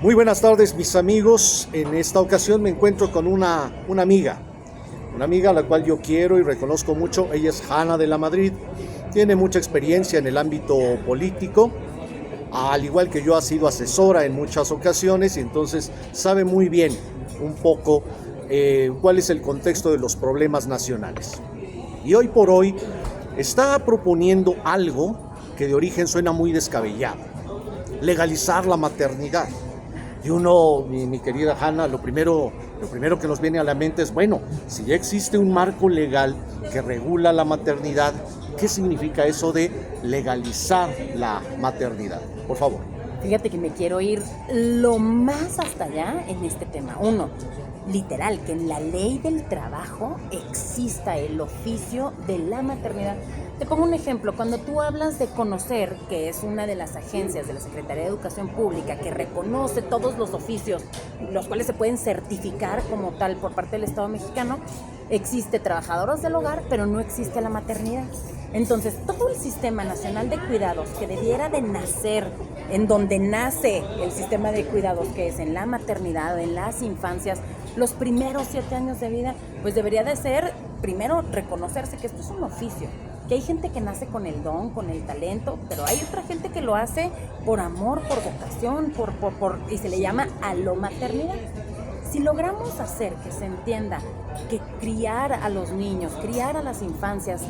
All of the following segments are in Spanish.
Muy buenas tardes, mis amigos. En esta ocasión me encuentro con una amiga a la cual yo quiero y reconozco mucho. Ella es Hanna de la Madrid, tiene mucha experiencia en el ámbito político, al igual que yo ha sido asesora en muchas ocasiones y entonces sabe muy bien un poco cuál es el contexto de los problemas nacionales. Y hoy por hoy está proponiendo algo que de origen suena muy descabellado: legalizar la maternidad. Y uno, mi querida Hanna, lo primero que nos viene a la mente es, bueno, si ya existe un marco legal que regula la maternidad, ¿qué significa eso de legalizar la maternidad? Por favor. Fíjate que me quiero ir lo más hasta allá en este tema. Uno, literal, que en la ley del trabajo exista el oficio de la maternidad. Te pongo un ejemplo. Cuando tú hablas de Conocer, que es una de las agencias de la Secretaría de Educación Pública que reconoce todos los oficios, los cuales se pueden certificar como tal por parte del Estado mexicano, existe trabajadoras del hogar, pero no existe la maternidad. Entonces, todo el Sistema Nacional de Cuidados, que debiera de nacer en donde nace el sistema de cuidados, que es en la maternidad, en las infancias, los primeros 7 años de vida, pues debería de ser, primero, reconocerse que esto es un oficio, que hay gente que nace con el don, con el talento, pero hay otra gente que lo hace por amor, por vocación, y se le llama alomaternidad. Si logramos hacer que se entienda que criar a los niños, criar a las infancias,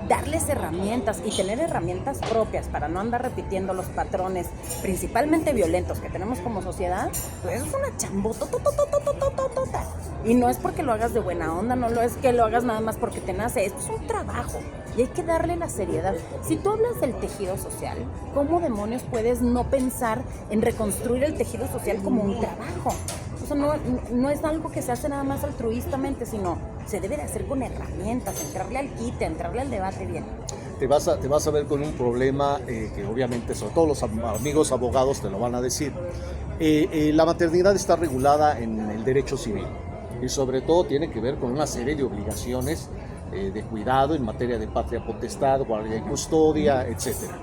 darles herramientas y tener herramientas propias para no andar repitiendo los patrones principalmente violentos que tenemos como sociedad, pues eso es una chambota. Y no es porque lo hagas de buena onda, no es que lo hagas nada más porque te nace, esto es un trabajo y hay que darle la seriedad. Si tú hablas del tejido social, ¿cómo demonios puedes no pensar en reconstruir el tejido social como un trabajo? Eso no es algo que se hace nada más altruistamente, sino se debe de hacer con herramientas, entrarle al quite, entrarle al debate bien. Te vas a ver con un problema que obviamente, sobre todo los amigos abogados te lo van a decir. La maternidad está regulada en el derecho civil y sobre todo tiene que ver con una serie de obligaciones de cuidado en materia de patria potestad, guardia y custodia, etcétera.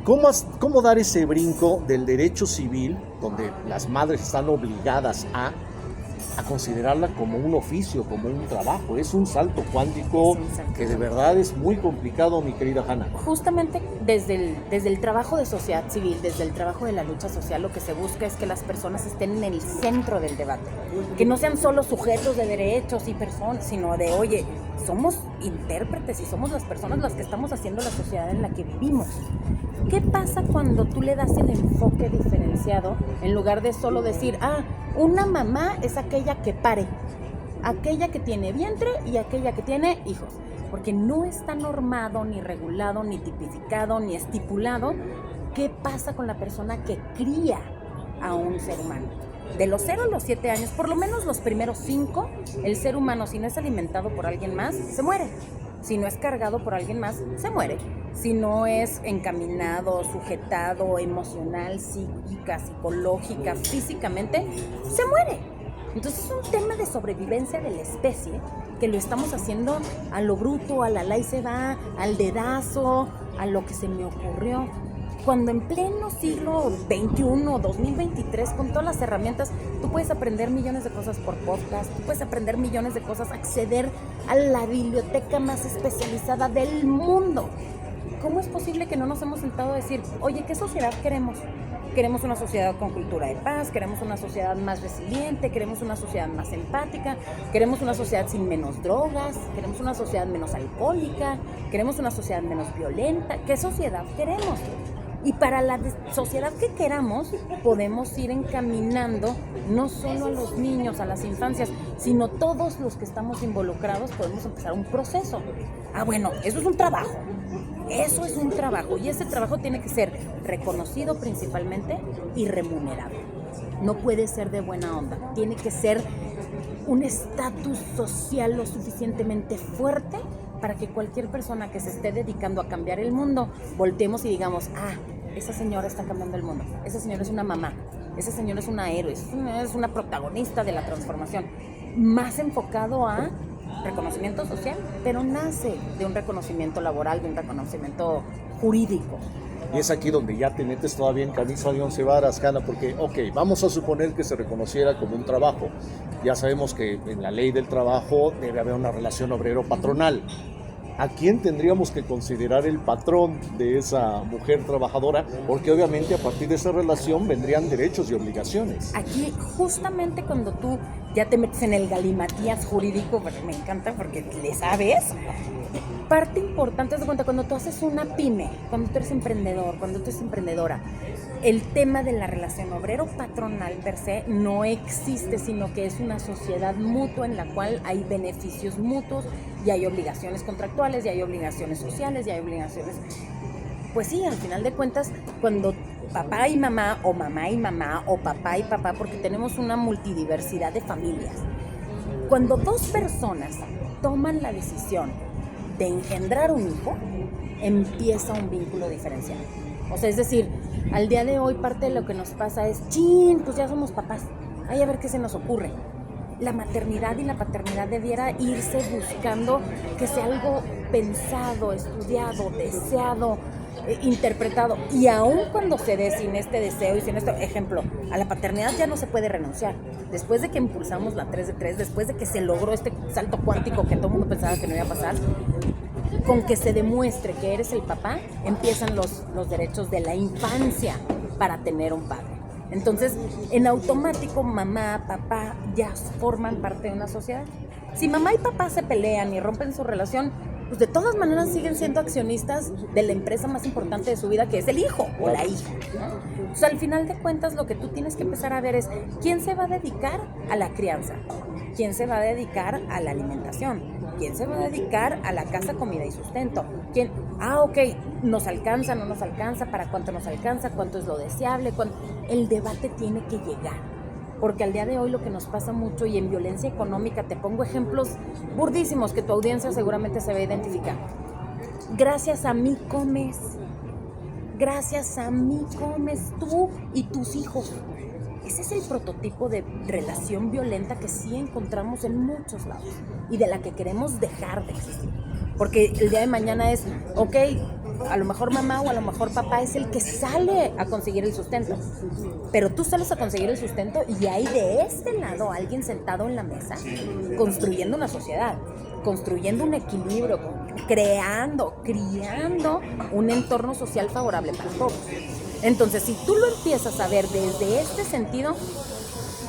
¿Cómo dar ese brinco del derecho civil, donde las madres están obligadas a considerarla como un oficio, como un trabajo? Es un salto cuántico que de verdad es muy complicado, mi querida Hanna. Justamente desde el trabajo de sociedad civil, desde el trabajo de la lucha social, lo que se busca es que las personas estén en el centro del debate, que no sean solo sujetos de derechos y personas, sino de, oye, somos intérpretes y somos las personas las que estamos haciendo la sociedad en la que vivimos. ¿Qué pasa cuando tú le das el enfoque diferenciado en lugar de solo decir, una mamá es aquella que pare, aquella que tiene vientre y aquella que tiene hijos? Porque no está normado, ni regulado, ni tipificado, ni estipulado qué pasa con la persona que cría a un ser humano. De los 0 a los 7 años, por lo menos los primeros 5, el ser humano, si no es alimentado por alguien más, se muere. Si no es cargado por alguien más, se muere. Si no es encaminado, sujetado, emocional, psíquica, psicológica, físicamente, se muere. Entonces es un tema de sobrevivencia de la especie que lo estamos haciendo a lo bruto, a la ley se va, al dedazo, a lo que se me ocurrió. Cuando en pleno siglo XXI, 2023, con todas las herramientas, tú puedes aprender millones de cosas por podcast, tú puedes aprender millones de cosas, acceder a la biblioteca más especializada del mundo. ¿Cómo es posible que no nos hemos sentado a decir, oye, ¿qué sociedad queremos? Queremos una sociedad con cultura de paz, queremos una sociedad más resiliente, queremos una sociedad más empática, queremos una sociedad sin menos drogas, queremos una sociedad menos alcohólica, queremos una sociedad menos violenta? ¿Qué sociedad queremos? Y para la sociedad que queramos, podemos ir encaminando no solo a los niños, a las infancias, sino todos los que estamos involucrados podemos empezar un proceso. Bueno, eso es un trabajo. Eso es un trabajo y ese trabajo tiene que ser reconocido principalmente y remunerado. No puede ser de buena onda, tiene que ser un estatus social lo suficientemente fuerte para que cualquier persona que se esté dedicando a cambiar el mundo, volteemos y digamos, esa señora está cambiando el mundo, esa señora es una mamá, esa señora es una héroe, es una protagonista de la transformación, más enfocado a reconocimiento social, pero nace de un reconocimiento laboral, de un reconocimiento jurídico. Y es aquí donde ya te metes todavía en camisa de 11 varas, Hanna, porque, vamos a suponer que se reconociera como un trabajo. Ya sabemos que en la ley del trabajo debe haber una relación obrero-patronal. ¿A quién tendríamos que considerar el patrón de esa mujer trabajadora? Porque obviamente a partir de esa relación vendrían derechos y obligaciones. Aquí justamente cuando tú ya te metes en el galimatías jurídico, me encanta porque le sabes, parte importante es de cuenta, cuando tú haces una pyme, cuando tú eres emprendedor, cuando tú eres emprendedora, el tema de la relación obrero-patronal per se no existe, sino que es una sociedad mutua en la cual hay beneficios mutuos y hay obligaciones contractuales y hay obligaciones sociales y hay obligaciones... Pues sí, al final de cuentas, cuando papá y mamá o papá y papá, porque tenemos una multidiversidad de familias, cuando dos personas toman la decisión de engendrar un hijo, empieza un vínculo diferencial. O sea, es decir, al día de hoy parte de lo que nos pasa es, pues ya somos papás, ay, a ver qué se nos ocurre. La maternidad y la paternidad debiera irse buscando que sea algo pensado, estudiado, deseado, interpretado. Y aun cuando se dé sin este deseo y sin esto, ejemplo, a la paternidad ya no se puede renunciar. Después de que impulsamos la 3 de 3, después de que se logró este salto cuántico que todo el mundo pensaba que no iba a pasar, con que se demuestre que eres el papá, empiezan los derechos de la infancia para tener un padre. Entonces, en automático, mamá, papá ya forman parte de una sociedad. Si mamá y papá se pelean y rompen su relación, pues de todas maneras siguen siendo accionistas de la empresa más importante de su vida, que es el hijo o la hija, ¿no? O sea, al final de cuentas, lo que tú tienes que empezar a ver es quién se va a dedicar a la crianza, quién se va a dedicar a la alimentación, quién se va a dedicar a la casa, comida y sustento, quién, nos alcanza, no nos alcanza, para cuánto nos alcanza, cuánto es lo deseable, el debate tiene que llegar. Porque al día de hoy lo que nos pasa mucho, y en violencia económica te pongo ejemplos burdísimos que tu audiencia seguramente se va a identificar. Gracias a mí comes tú y tus hijos. Ese es el prototipo de relación violenta que sí encontramos en muchos lados y de la que queremos dejar de existir. Porque el día de mañana es, a lo mejor mamá o a lo mejor papá es el que sale a conseguir el sustento, pero tú sales a conseguir el sustento y hay de este lado alguien sentado en la mesa construyendo una sociedad, construyendo un equilibrio, criando un entorno social favorable para todos. Entonces, si tú lo empiezas a ver desde este sentido,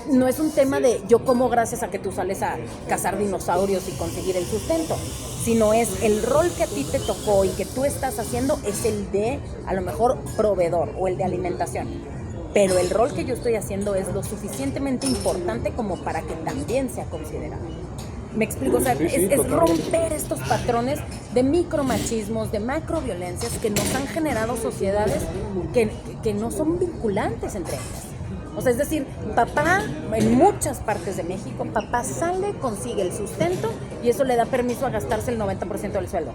no es un tema de yo como gracias a que tú sales a cazar dinosaurios y conseguir el sustento, sino es el rol que a ti te tocó y que tú estás haciendo es el de, a lo mejor, proveedor o el de alimentación. Pero el rol que yo estoy haciendo es lo suficientemente importante como para que también sea considerado. ¿Me explico? O sea, es romper estos patrones de micromachismos, de macroviolencias que nos han generado sociedades que no son vinculantes entre ellas. O sea, es decir, papá, en muchas partes de México, papá sale, consigue el sustento y eso le da permiso a gastarse el 90% del sueldo.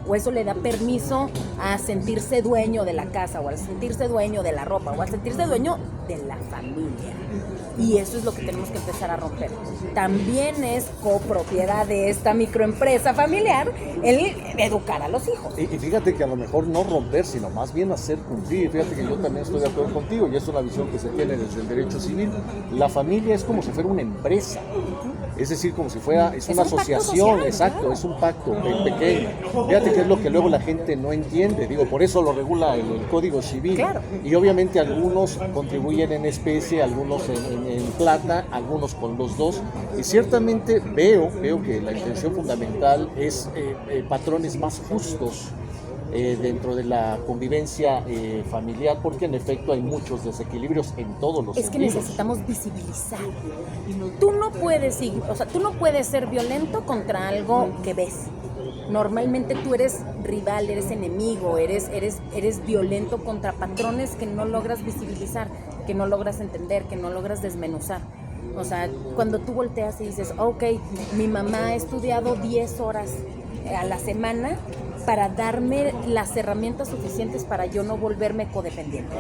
O eso le da permiso a sentirse dueño de la casa, o a sentirse dueño de la ropa, o a sentirse dueño de la familia. Y eso es lo que tenemos que empezar a romper. También es copropiedad de esta microempresa familiar el educar a los hijos. Y fíjate que a lo mejor no romper, sino más bien hacer cumplir. Fíjate que yo también estoy de acuerdo contigo, y es una visión que se tiene desde el derecho civil. La familia es como si fuera una empresa. Es decir, como si fuera, es una asociación, social, exacto, claro. Es un pacto pequeño. Fíjate que es lo que luego la gente no entiende, por eso lo regula el Código Civil. Claro. Y obviamente algunos contribuyen en especie, algunos en plata, algunos con los dos. Y ciertamente veo que la intención fundamental es patrones más justos dentro de la convivencia familiar, porque en efecto hay muchos desequilibrios en todos los sentidos. Es que necesitamos visibilizar. Tú no puedes ser violento contra algo que ves. Normalmente tú eres rival, eres enemigo, eres violento contra patrones que no logras visibilizar, que no logras entender, que no logras desmenuzar. O sea, cuando tú volteas y dices, mi mamá ha estudiado 10 horas a la semana para darme las herramientas suficientes para yo no volverme codependiente,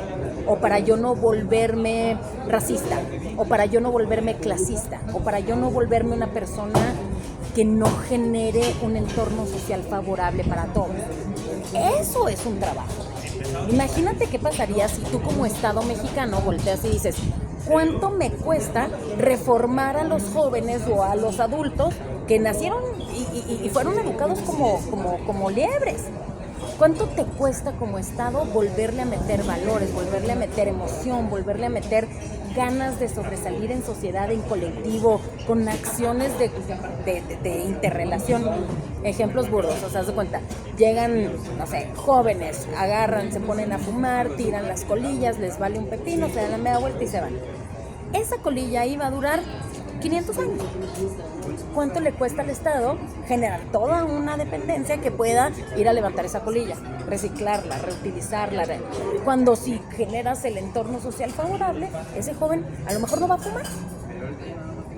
o para yo no volverme racista, o para yo no volverme clasista, o para yo no volverme una persona que no genere un entorno social favorable para todos. Eso es un trabajo. Imagínate qué pasaría si tú como Estado mexicano volteas y dices, ¿cuánto me cuesta reformar a los jóvenes o a los adultos que nacieron y fueron educados como liebres? ¿Cuánto te cuesta como Estado volverle a meter valores, volverle a meter emoción, volverle a meter ganas de sobresalir en sociedad, en colectivo, con acciones de interrelación? Ejemplos burdos, o sea, haz de cuenta, llegan, no sé, jóvenes, agarran, se ponen a fumar, tiran las colillas, les vale un pepino, se dan la media vuelta y se van. Esa colilla iba a durar 500 años. ¿Cuánto le cuesta al Estado generar toda una dependencia que pueda ir a levantar esa colilla, reciclarla, reutilizarla? Cuando si generas el entorno social favorable, ese joven a lo mejor no va a fumar.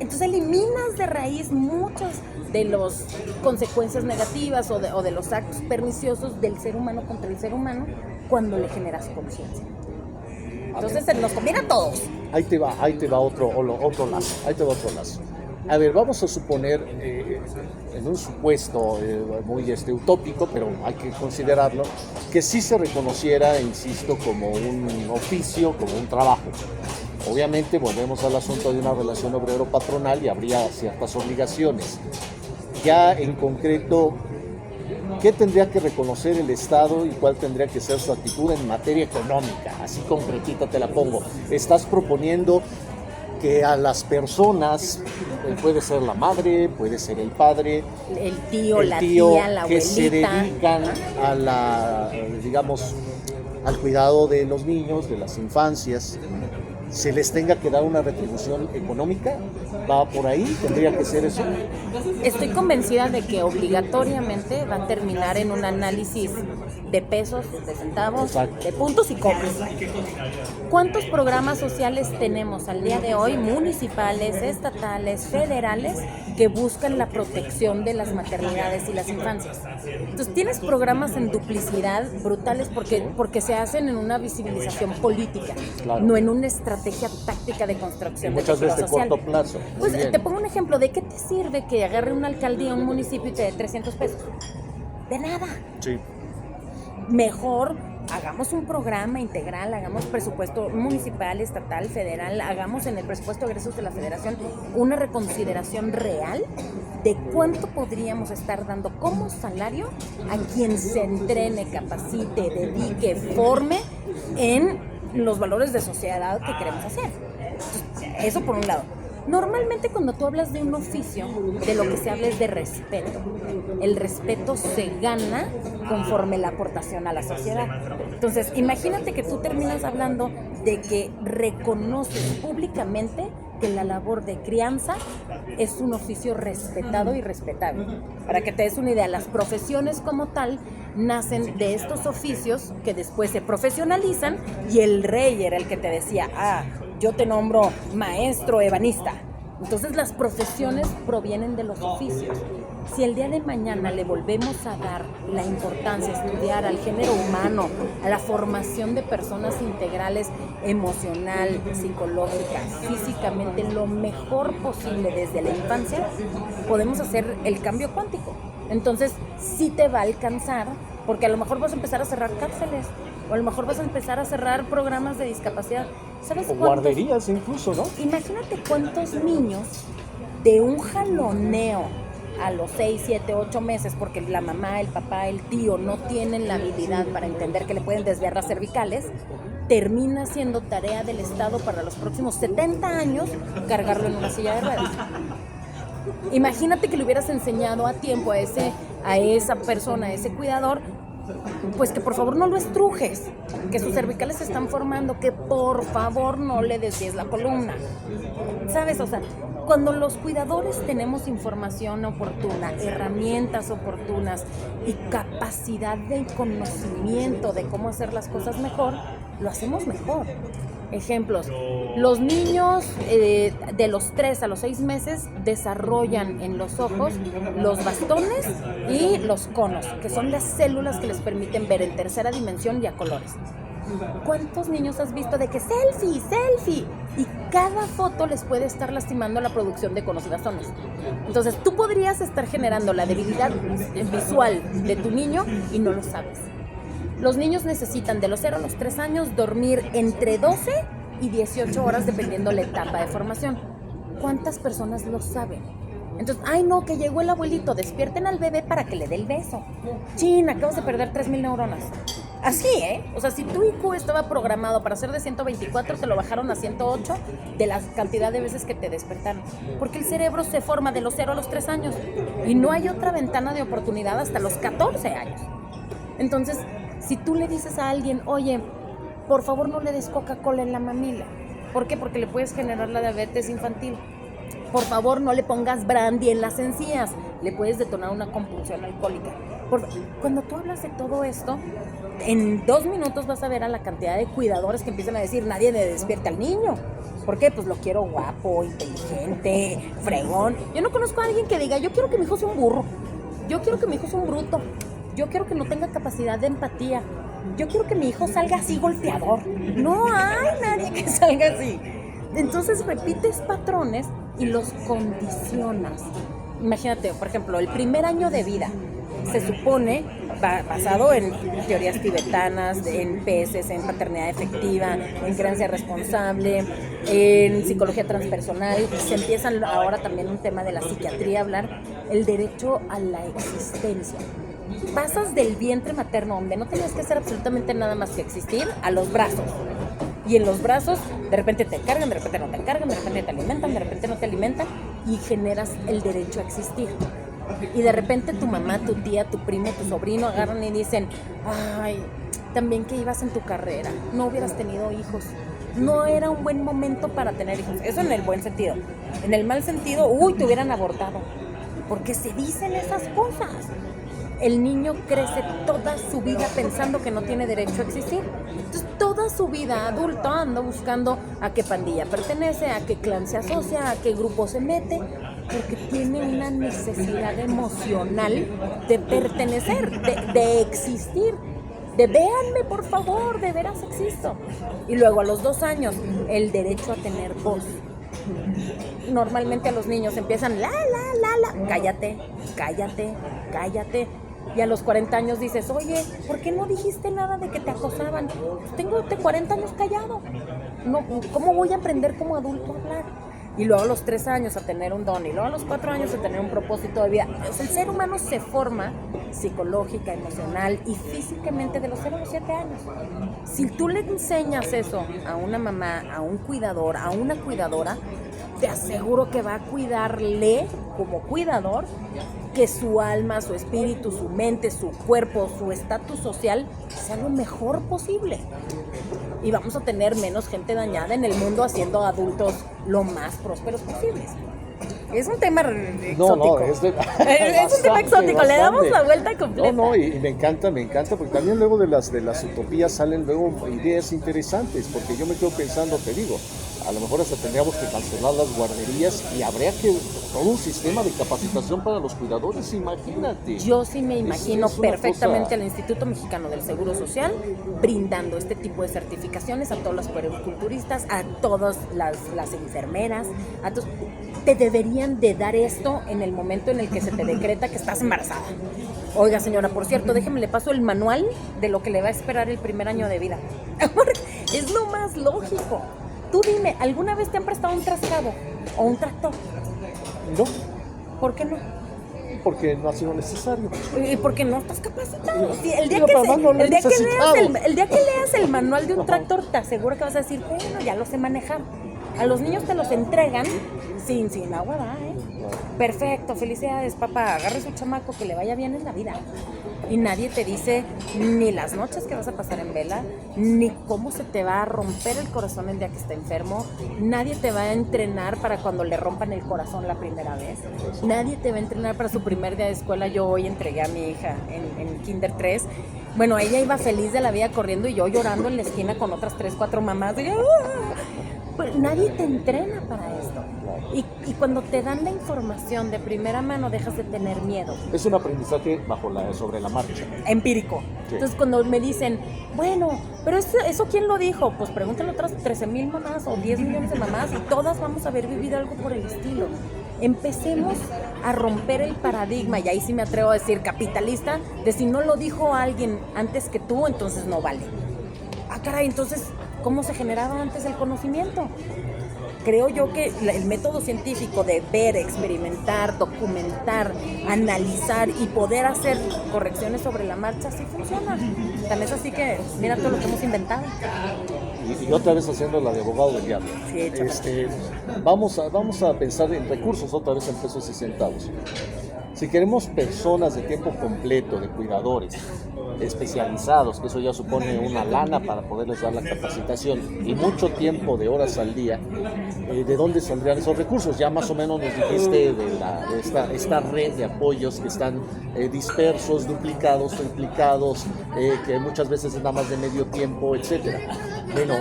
Entonces eliminas de raíz muchas de las consecuencias negativas o de los actos perniciosos del ser humano contra el ser humano cuando le generas conciencia. Entonces se nos conviene a todos. Ahí te va otro lazo. A ver, vamos a suponer, en un supuesto muy utópico, pero hay que considerarlo, que sí se reconociera, insisto, como un oficio, como un trabajo. Obviamente volvemos al asunto de una relación obrero-patronal y habría ciertas obligaciones. Ya en concreto, ¿qué tendría que reconocer el Estado y cuál tendría que ser su actitud en materia económica? Así concretita te la pongo. Estás proponiendo que a las personas, puede ser la madre, puede ser el padre, el tío, la tía, la abuelita, que se dedican al cuidado de los niños, de las infancias, se les tenga que dar una retribución económica. ¿Va por ahí? ¿Tendría que ser eso? Estoy convencida de que obligatoriamente va a terminar en un análisis de pesos, de centavos, exacto, de puntos y comas. ¿Cuántos programas sociales tenemos al día de hoy, municipales, estatales, federales, que buscan la protección de las maternidades y las infancias? Entonces tienes programas en duplicidad brutales porque se hacen en una visibilización política, claro, no en una estrategia táctica de construcción y muchas veces de corto plazo. Pues te pongo un ejemplo, ¿de qué te sirve que agarre una alcaldía, un municipio y te dé 300 pesos? De nada. Sí. Mejor hagamos un programa integral, hagamos presupuesto municipal, estatal, federal, hagamos en el presupuesto de egresos de la federación una reconsideración real de cuánto podríamos estar dando como salario a quien se entrene, capacite, dedique, forme en los valores de sociedad que queremos hacer. Eso por un lado. Normalmente cuando tú hablas de un oficio, de lo que se habla es de respeto. El respeto se gana conforme la aportación a la sociedad. Entonces, imagínate que tú terminas hablando de que reconoces públicamente que la labor de crianza es un oficio respetado y respetable. Para que te des una idea, las profesiones como tal nacen de estos oficios que después se profesionalizan y el rey era el que te decía, yo te nombro maestro ebanista. Entonces las profesiones provienen de los oficios. Si el día de mañana le volvemos a dar la importancia a estudiar al género humano, a la formación de personas integrales emocional, psicológica, físicamente, lo mejor posible desde la infancia, podemos hacer el cambio cuántico. Entonces sí te va a alcanzar, porque a lo mejor vas a empezar a cerrar cárceles, o a lo mejor vas a empezar a cerrar programas de discapacidad. ¿Sabes o guarderías incluso, ¿no? Imagínate cuántos niños de un jaloneo a los 6, 7, 8 meses, porque la mamá, el papá, el tío no tienen la habilidad para entender que le pueden desviar las cervicales, termina siendo tarea del Estado para los próximos 70 años cargarlo en una silla de ruedas. Imagínate que le hubieras enseñado a tiempo a esa persona, a ese cuidador, pues que por favor no lo estrujes, que sus cervicales se están formando, que por favor no le desvíes la columna. ¿Sabes? O sea, cuando los cuidadores tenemos información oportuna, herramientas oportunas y capacidad de conocimiento de cómo hacer las cosas mejor, lo hacemos mejor. Ejemplos, los niños de los 3 a los 6 meses desarrollan en los ojos los bastones y los conos, que son las células que les permiten ver en tercera dimensión y a colores. ¿Cuántos niños has visto de que selfie, selfie? Y cada foto les puede estar lastimando la producción de conos y bastones. Entonces tú podrías estar generando la debilidad visual de tu niño y no lo sabes. Los niños necesitan de los 0 a los 3 años dormir entre 12 y 18 horas dependiendo la etapa de formación. ¿Cuántas personas lo saben? Entonces, ay no, que llegó el abuelito, despierten al bebé para que le dé el beso. Chin, acabas de perder 3,000 neuronas. Así, O sea, si tu IQ estaba programado para ser de 124, te lo bajaron a 108 de la cantidad de veces que te despertaron. Porque el cerebro se forma de los 0 a los 3 años y no hay otra ventana de oportunidad hasta los 14 años. Entonces, si tú le dices a alguien, oye, por favor no le des Coca-Cola en la mamila. ¿Por qué? Porque le puedes generar la diabetes infantil. Por favor, no le pongas brandy en las encías. Le puedes detonar una compulsión alcohólica. Cuando tú hablas de todo esto, en 2 minutos vas a ver a la cantidad de cuidadores que empiezan a decir, nadie le despierta al niño. ¿Por qué? Pues lo quiero guapo, inteligente, fregón. Yo no conozco a alguien que diga, yo quiero que mi hijo sea un burro. Yo quiero que mi hijo sea un bruto. Yo quiero que no tenga capacidad de empatía. Yo quiero que mi hijo salga así golpeador. No hay nadie que salga así. Entonces repites patrones y los condicionas. Imagínate, por ejemplo, el primer año de vida se supone, basado en teorías tibetanas, en PESES, en paternidad efectiva, en crianza responsable, en psicología transpersonal, se empiezan ahora también un tema de la psiquiatría a hablar, el derecho a la existencia. Pasas del vientre materno, donde no tenías que hacer absolutamente nada más que existir, a los brazos. Y en los brazos, de repente te cargan, de repente no te cargan, de repente te alimentan, de repente no te alimentan, y generas el derecho a existir. Y de repente tu mamá, tu tía, tu primo, tu sobrino agarran y dicen, ay, también que ibas en tu carrera, no hubieras tenido hijos. No era un buen momento para tener hijos. Eso en el buen sentido. En el mal sentido, te hubieran abortado. Porque se dicen esas cosas. El niño crece toda su vida pensando que no tiene derecho a existir. Entonces, toda su vida adulto anda buscando a qué pandilla pertenece, a qué clan se asocia, a qué grupo se mete, porque tiene una necesidad emocional de pertenecer, de existir. De véanme, por favor, de veras existo. Y luego a los 2 años, el derecho a tener voz. Normalmente a los niños empiezan la, cállate. Y a los 40 años dices, oye, ¿por qué no dijiste nada de que te acosaban? Tengo 40 años callado. No, ¿cómo voy a aprender como adulto a hablar? Y luego a los 3 años a tener un don, y luego a los 4 años a tener un propósito de vida. O sea, el ser humano se forma psicológica, emocional y físicamente de los 0 a los 7 años. Si tú le enseñas eso a una mamá, a un cuidador, a una cuidadora, te aseguro que va a cuidarle como cuidador que su alma, su espíritu, su mente, su cuerpo, su estatus social sea lo mejor posible. Y vamos a tener menos gente dañada en el mundo haciendo adultos lo más prósperos posibles. Es un tema exótico. No, es un tema exótico, le damos la vuelta completa. Y me encanta, porque también luego de las utopías salen luego ideas interesantes, porque yo me quedo pensando, te digo, a lo mejor hasta tendríamos que cancelar las guarderías y habría que todo un sistema de capacitación para los cuidadores, imagínate. Yo sí me imagino perfectamente al Instituto Mexicano del Seguro Social brindando este tipo de certificaciones a todos los puericulturistas, a todas las enfermeras, a todos. Te deberían de dar esto en el momento en el que se te decreta que estás embarazada. Oiga, señora, por cierto, déjeme le paso el manual de lo que le va a esperar el primer año de vida. Es lo más lógico. Tú dime, ¿alguna vez te han prestado un trascado o un tractor? No. ¿Por qué no? Porque no ha sido necesario. ¿Y porque no estás capacitado? Sí, el día que leas el manual de un tractor, te aseguro que vas a decir, bueno, ya lo sé manejar. A los niños te los entregan sin agua, Perfecto, felicidades, papá. Agarre su chamaco, que le vaya bien en la vida. Y nadie te dice ni las noches que vas a pasar en vela, ni cómo se te va a romper el corazón el día que está enfermo. Nadie te va a entrenar para cuando le rompan el corazón la primera vez. Nadie te va a entrenar para su primer día de escuela. Yo hoy entregué a mi hija en Kinder 3. Bueno, ella iba feliz de la vida corriendo y yo llorando en la esquina con otras 3, 4 mamás. Pues nadie te entrena para esto. Y cuando te dan la información de primera mano, dejas de tener miedo. Es un aprendizaje sobre la marcha. Empírico. Sí. Entonces, cuando me dicen, bueno, pero eso ¿quién lo dijo? Pues pregúntale a otras 13,000 mamás o 10 millones de mamás y todas vamos a haber vivido algo por el estilo. Empecemos a romper el paradigma, y ahí sí me atrevo a decir capitalista, de si no lo dijo alguien antes que tú, entonces no vale. Ah, caray, entonces, ¿cómo se generaba antes el conocimiento? Creo yo que el método científico de ver, experimentar, documentar, analizar y poder hacer correcciones sobre la marcha sí funciona. Tan es así que mira todo lo que hemos inventado. Y otra vez haciendo la de abogado del diablo. Sí, vamos a pensar en recursos otra vez en pesos y centavos. Si queremos personas de tiempo completo, de cuidadores, especializados, que eso ya supone una lana para poderles dar la capacitación y mucho tiempo de horas al día, ¿de dónde saldrían esos recursos? Ya más o menos nos dijiste de esta red de apoyos que están dispersos, duplicados, triplicados, que muchas veces es nada más de medio tiempo, etcétera. Bueno,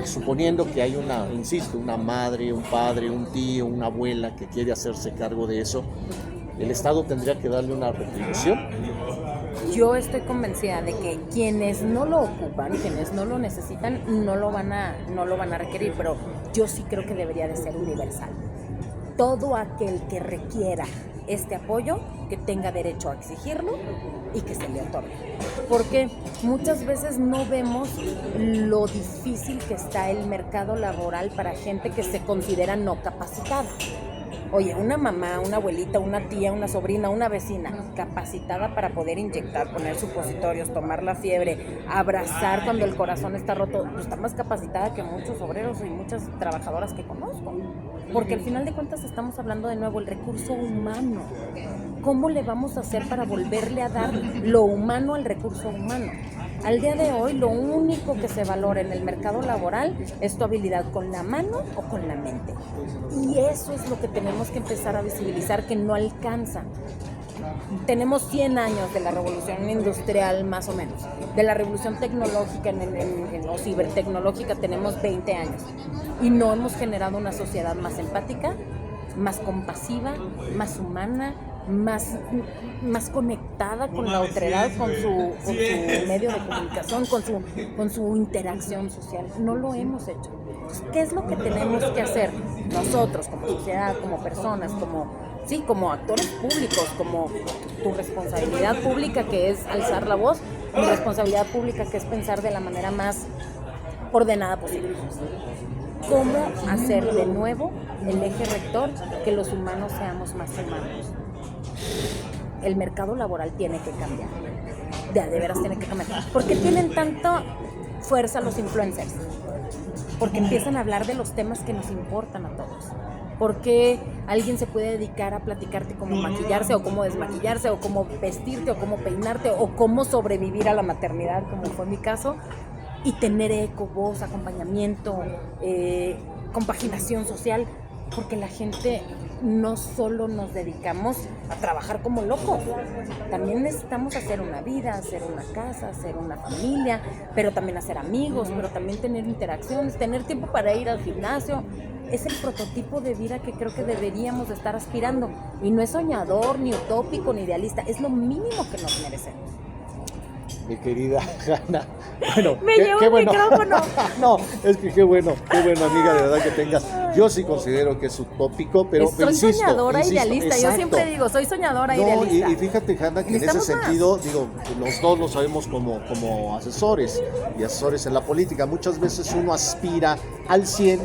suponiendo que hay una madre, un padre, un tío, una abuela que quiere hacerse cargo de eso, ¿el Estado tendría que darle una retribución? Yo estoy convencida de que quienes no lo ocupan, quienes no lo necesitan, no lo van a requerir, pero yo sí creo que debería de ser universal. Todo aquel que requiera este apoyo, que tenga derecho a exigirlo y que se le otorgue. Porque muchas veces no vemos lo difícil que está el mercado laboral para gente que se considera no capacitada. Oye, una mamá, una abuelita, una tía, una sobrina, una vecina capacitada para poder inyectar, poner supositorios, tomar la fiebre, abrazar cuando el corazón está roto, pues está más capacitada que muchos obreros y muchas trabajadoras que conozco. Porque al final de cuentas estamos hablando de nuevo el recurso humano. ¿Cómo le vamos a hacer para volverle a dar lo humano al recurso humano? Al día de hoy, lo único que se valora en el mercado laboral es tu habilidad con la mano o con la mente. Y eso es lo que tenemos que empezar a visibilizar, que no alcanza. Tenemos 100 años de la revolución industrial, más o menos. De la revolución tecnológica o cibertecnológica tenemos 20 años. Y no hemos generado una sociedad más empática, más compasiva, más humana, más conectada con la otredad, con su medio de comunicación, con su interacción social. No lo hemos hecho. Entonces, ¿qué es lo que tenemos que hacer nosotros como sociedad, como personas, como actores públicos, como tu responsabilidad pública, que es alzar la voz, mi responsabilidad pública, que es pensar de la manera más ordenada posible? ¿Cómo hacer de nuevo el eje rector que los humanos seamos más humanos? El mercado laboral tiene que cambiar. De veras tiene que cambiar. ¿Por qué tienen tanta fuerza los influencers? Porque empiezan a hablar de los temas que nos importan a todos. Porque alguien se puede dedicar a platicarte cómo maquillarse o cómo desmaquillarse o cómo vestirte o cómo peinarte o cómo sobrevivir a la maternidad, como fue mi caso, y tener eco, voz, acompañamiento, compaginación social, porque la gente no solo nos dedicamos a trabajar como locos, también necesitamos hacer una vida, hacer una casa, hacer una familia, pero también hacer amigos, pero también tener interacciones, tener tiempo para ir al gimnasio. Es el prototipo de vida que creo que deberíamos de estar aspirando, y no es soñador, ni utópico, ni idealista, es lo mínimo que nos merecemos. Mi querida Hanna, bueno, me llevo qué el bueno. micrófono. No, es que qué bueno amiga, de verdad que tengas. Yo sí considero que es utópico, pero soy insisto, soñadora idealista. exacto. Yo siempre digo, soy soñadora idealista. Y fíjate, Hanna, que en ese sentido, digo, los dos lo sabemos como asesores y asesores en la política. Muchas veces uno aspira al 100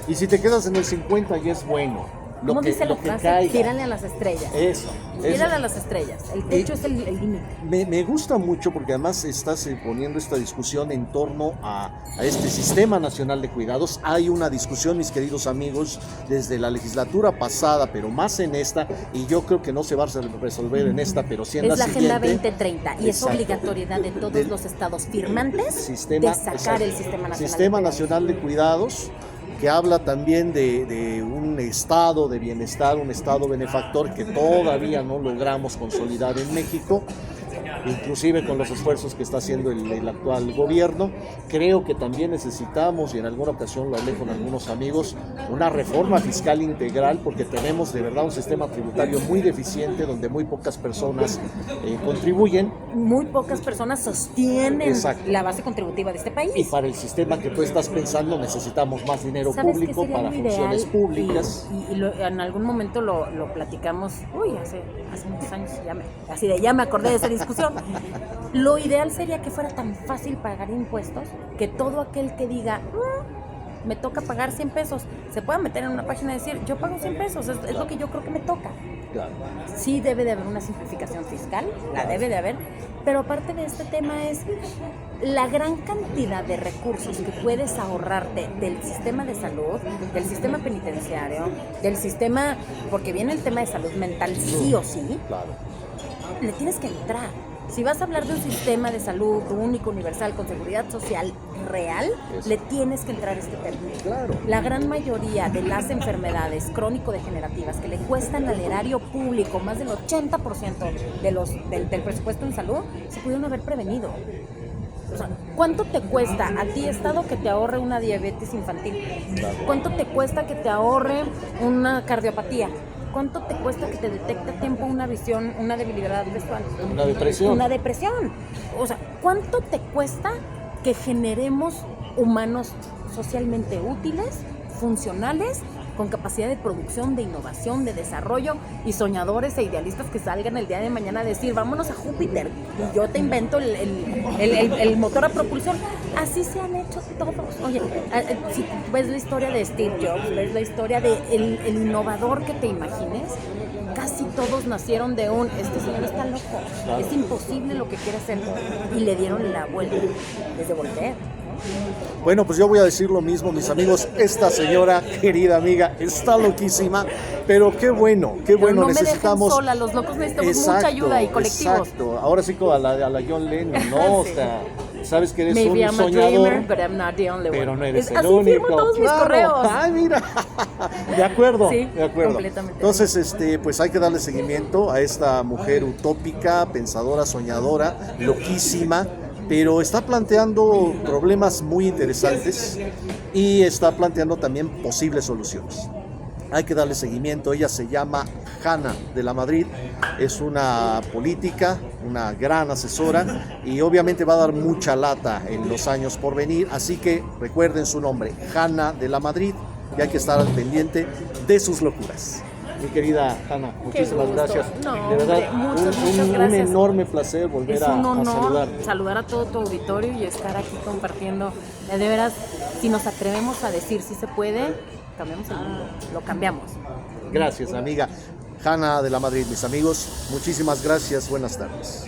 y si te quedas en el 50 ya es bueno. ¿Cómo dice la frase? Tírale a las estrellas. Eso. Tírale a las estrellas. El techo es el límite. Me gusta mucho porque además estás poniendo esta discusión en torno a este Sistema Nacional de Cuidados. Hay una discusión, mis queridos amigos, desde la legislatura pasada, pero más en esta, y yo creo que no se va a resolver en esta, pero sí en la siguiente. Es la Agenda 2030 y es obligatoriedad de todos los estados firmantes de sacar el Sistema Nacional de Cuidados, que habla también de un estado de bienestar, un estado benefactor que todavía no logramos consolidar en México. inclusive con los esfuerzos que está haciendo el actual gobierno. Creo que también necesitamos, y en alguna ocasión lo hablé con algunos amigos, una reforma fiscal integral, porque tenemos de verdad un sistema tributario muy deficiente, donde muy pocas personas contribuyen. Muy pocas personas sostienen Exacto. la base contributiva de este país. Y para el sistema que tú estás pensando necesitamos más dinero público para funciones públicas. En algún momento lo platicamos, hace muchos años, ya me acordé de esa discusión. Lo ideal sería que fuera tan fácil pagar impuestos que todo aquel que diga, me toca pagar 100 pesos, se pueda meter en una página y decir, yo pago 100 pesos, es lo que yo creo que me toca. Claro. Sí debe de haber una simplificación fiscal, la debe de haber, pero aparte de este tema es la gran cantidad de recursos que puedes ahorrarte del sistema de salud, del sistema penitenciario, del sistema, porque viene el tema de salud mental sí o sí, Claro. le tienes que entrar. Si vas a hablar de un sistema de salud único, universal, con seguridad social real, le tienes que entrar a este tema. Claro. La gran mayoría de las enfermedades crónico-degenerativas que le cuestan al erario público más del 80% del presupuesto en salud, se pudieron haber prevenido. O sea, ¿cuánto te cuesta a ti, Estado, que te ahorre una diabetes infantil? Claro. ¿Cuánto te cuesta que te ahorre una cardiopatía? ¿Cuánto te cuesta que te detecte a tiempo una visión, una debilidad visual? Una depresión. Una depresión. O sea, ¿cuánto te cuesta que generemos humanos socialmente útiles, funcionales, con capacidad de producción, de innovación, de desarrollo y soñadores e idealistas que salgan el día de mañana a decir, vámonos a Júpiter y yo te invento el motor a propulsión? Así se han hecho todos. Oye, si ves la historia de Steve Jobs, ves la historia de el innovador que te imagines, casi todos nacieron de este señor está loco, Claro. es imposible lo que quiere hacer, y le dieron la vuelta desde Voltaire. Bueno, pues yo voy a decir lo mismo, mis amigos. Esta señora, querida amiga, está loquísima, pero qué bueno, No necesitamos. me dejen sola, los locos necesitamos mucha ayuda y colectivos. Exacto, ahora sí como a la John Lennon, ¿no? Sí. O sea, sabes que eres Maybe un I'm a soñador, dreamer, but I'm not the only one. pero no eres el así único. firmo todos mis Claro. correos. Ay, mira. De acuerdo, Sí, de acuerdo. completamente. Entonces, pues hay que darle seguimiento a esta mujer utópica, pensadora, soñadora, loquísima, pero está planteando problemas muy interesantes y está planteando también posibles soluciones. Hay que darle seguimiento. Ella se llama Hanna de la Madrid, es una política, una gran asesora y obviamente va a dar mucha lata en los años por venir, así que recuerden su nombre, Hanna de la Madrid, y hay que estar al pendiente de sus locuras. Mi querida Hanna, muchísimas gusto. gracias. No, de verdad, muchas un gracias. enorme placer volver Es a un honor saludarte. saludar a todo tu auditorio y estar aquí compartiendo. De veras, si nos atrevemos a decir si se puede, cambiamos el mundo, lo cambiamos. Gracias, amiga. Hanna de la Madrid, mis amigos, muchísimas gracias, buenas tardes.